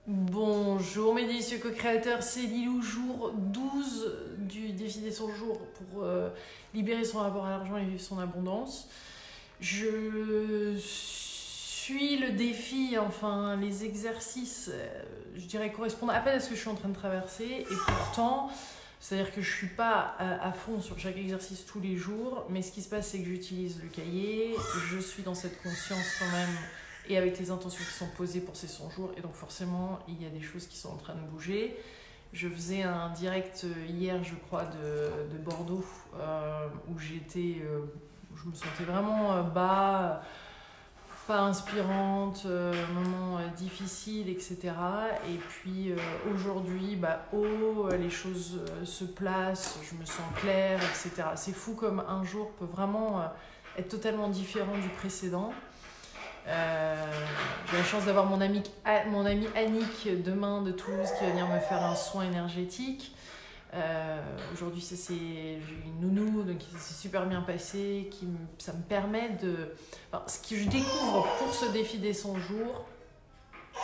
Bonjour mes délicieux co-créateurs, c'est Lilou, jour 12 du défi des 100 jours pour libérer son rapport à l'argent et vivre son abondance. Je suis le défi, enfin les exercices, je dirais correspondent à peine à ce que je suis en train de traverser et pourtant, c'est-à-dire que je ne suis pas à fond sur chaque exercice tous les jours, mais ce qui se passe c'est que j'utilise le cahier, je suis dans cette conscience quand même et avec les intentions qui sont posées pour ces 100 jours. Et donc forcément, il y a des choses qui sont en train de bouger. Je faisais un direct hier, je crois, de Bordeaux, où j'étais, je me sentais vraiment bas, pas inspirante, moment difficile, etc. Et puis aujourd'hui, les choses se placent, je me sens claire, etc. C'est fou comme un jour peut vraiment être totalement différent du précédent. J'ai la chance d'avoir mon ami Annick demain de Toulouse qui va venir me faire un soin énergétique. Aujourd'hui j'ai une nounou donc c'est super bien passé, ça me permet ce que je découvre pour ce défi des 100 jours,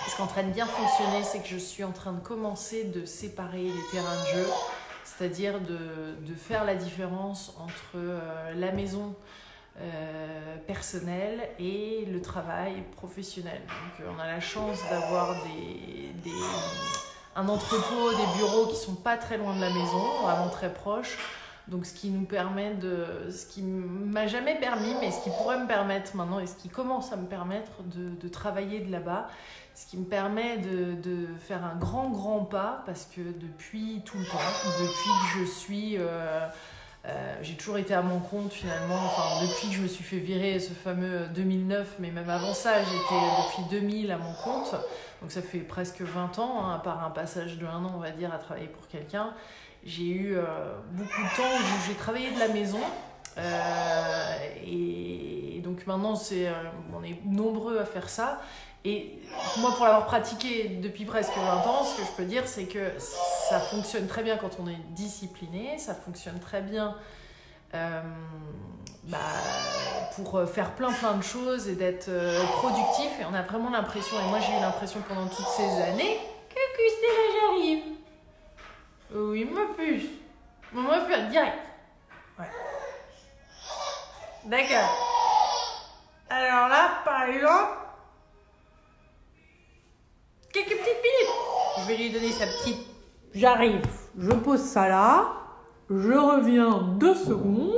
ce qui est en train de bien fonctionner, c'est que je suis en train de commencer de séparer les terrains de jeu, c'est-à-dire de faire la différence entre la maison personnel et le travail professionnel. Donc on a la chance d'avoir un entrepôt, des bureaux qui sont pas très loin de la maison, vraiment très proches. Donc ce qui nous permet ce qui m'a jamais permis, mais ce qui pourrait me permettre maintenant et ce qui commence à me permettre de travailler de là-bas, ce qui me permet de faire un grand pas, parce que depuis tout le temps, depuis que je suis j'ai toujours été à mon compte finalement, enfin depuis que je me suis fait virer ce fameux 2009, mais même avant ça j'étais depuis 2000 à mon compte, donc ça fait presque 20 ans, hein, à part un passage de 1 an on va dire à travailler pour quelqu'un. J'ai eu beaucoup de temps où j'ai travaillé de la maison et donc maintenant on est nombreux à faire ça. Et moi, pour l'avoir pratiqué depuis presque 20 ans, ce que je peux dire, c'est que ça fonctionne très bien quand on est discipliné, ça fonctionne très bien pour faire plein de choses et d'être productif. Et on a vraiment l'impression, et moi j'ai eu l'impression pendant toutes ces années, que Stella, j'arrive. Oui, ma puce. On va faire direct. Ouais. D'accord. Alors là, par exemple, quelques petites minutes. Je vais lui donner sa petite. J'arrive. Je pose ça là. Je reviens 2 secondes.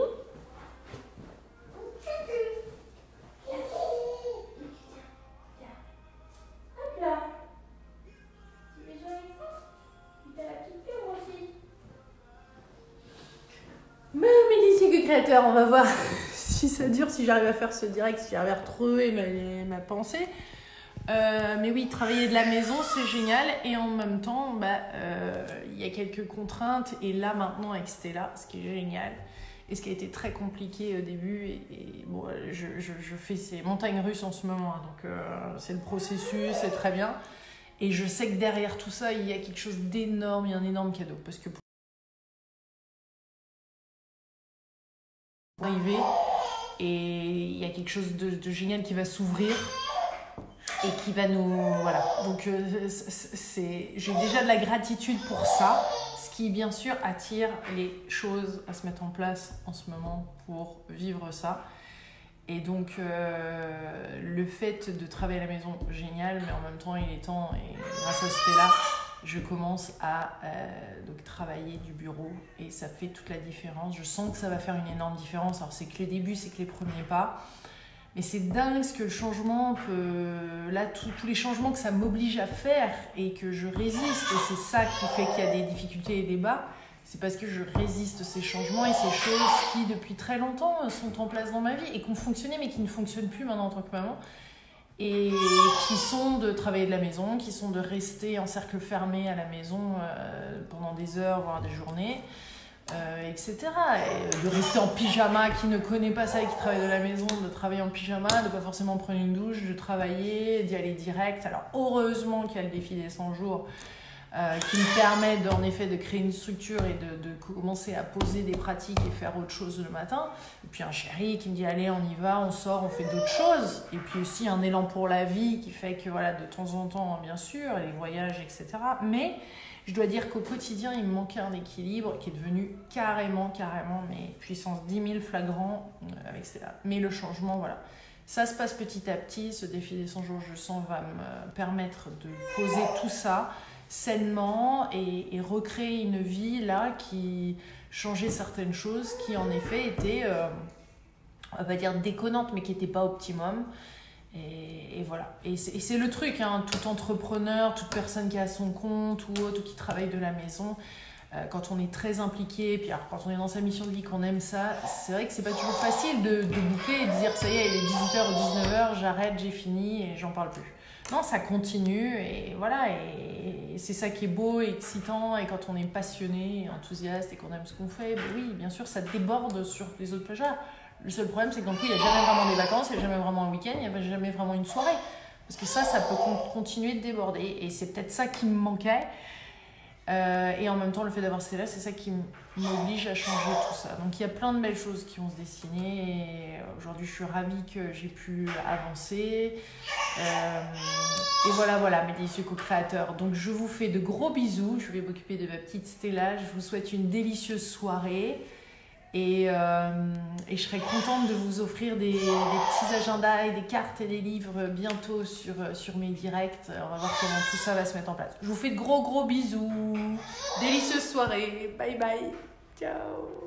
Hop là. Tu veux jouer avec ça? T'as la petite pierre aussi. Mais d'ici que créateur, on va voir si ça dure, si j'arrive à faire ce direct, si j'arrive à retrouver ma pensée. Mais oui, travailler de la maison, c'est génial. Et en même temps, il y a quelques contraintes. Et là, maintenant, avec Stella, ce qui est génial, et ce qui a été très compliqué au début, bon, je fais ces montagnes russes en ce moment. Hein, donc, c'est le processus, c'est très bien. Et je sais que derrière tout ça, il y a quelque chose d'énorme, il y a un énorme cadeau. Parce que pour arriver, et il y a quelque chose de génial qui va s'ouvrir. Et qui va nous... Voilà. Donc, j'ai déjà de la gratitude pour ça, ce qui, bien sûr, attire les choses à se mettre en place en ce moment pour vivre ça. Et donc, le fait de travailler à la maison, génial, mais en même temps, il est temps, et grâce à Stella, je commence à donc, travailler du bureau, et ça fait toute la différence. Je sens que ça va faire une énorme différence. Alors, c'est que les débuts, c'est que les premiers pas. Mais c'est dingue ce que le changement peut... Là, tous les changements que ça m'oblige à faire et que je résiste, et c'est ça qui fait qu'il y a des difficultés et des bas, c'est parce que je résiste ces changements et ces choses qui, depuis très longtemps, sont en place dans ma vie et qui ont fonctionné, mais qui ne fonctionnent plus maintenant en tant que maman. Et qui sont de travailler de la maison, qui sont de rester en cercle fermé à la maison pendant des heures, voire des journées. Etc. Et de rester en pyjama, qui ne connaît pas ça et qui travaille de la maison, de travailler en pyjama, de pas forcément prendre une douche, de travailler, d'y aller direct. Alors heureusement qu'il y a le défi des 100 jours qui me permettent en effet de créer une structure et de commencer à poser des pratiques et faire autre chose le matin. Et puis un chéri qui me dit allez on y va, on sort, on fait d'autres choses. Et puis aussi un élan pour la vie qui fait que voilà, de temps en temps bien sûr, les voyages etc. Mais je dois dire qu'au quotidien il me manquait un équilibre qui est devenu carrément mais puissance 10 000 flagrant avec cela. Mais le changement voilà. Ça se passe petit à petit, ce défi des 100 jours je sens va me permettre de poser tout ça sainement et recréer une vie là qui changeait certaines choses qui en effet étaient, on va pas dire déconnantes, mais qui n'étaient pas optimum. Et voilà. Et c'est le truc, hein, tout entrepreneur, toute personne qui a son compte ou autre, ou qui travaille de la maison, quand on est très impliqué, puis alors, quand on est dans sa mission de vie, qu'on aime ça, c'est vrai que c'est pas toujours facile de boucler et de dire ça y est, il est 18h ou 19h, j'arrête, j'ai fini et j'en parle plus. Non, ça continue et voilà, et c'est ça qui est beau et excitant. Et quand on est passionné, enthousiaste et qu'on aime ce qu'on fait, ben oui, bien sûr, ça déborde sur les autres plages. Le seul problème, c'est que dans le coup, il n'y a jamais vraiment des vacances, il n'y a jamais vraiment un week-end, il n'y a jamais vraiment une soirée. Parce que ça peut continuer de déborder. Et c'est peut-être ça qui me manquait. Et en même temps, le fait d'avoir Céla, c'est ça qui m'oblige à changer tout ça. Donc il y a plein de belles choses qui vont se dessiner. Et aujourd'hui, je suis ravie que j'ai pu avancer. Et voilà, mes délicieux co-créateurs. Donc je vous fais de gros bisous. Je vais m'occuper de ma petite Stella. Je vous souhaite une délicieuse soirée. Et je serai contente de vous offrir des petits agendas et des cartes et des livres bientôt sur mes directs. On va voir comment tout ça va se mettre en place. Je vous fais de gros bisous. Délicieuse soirée. Bye bye. Ciao.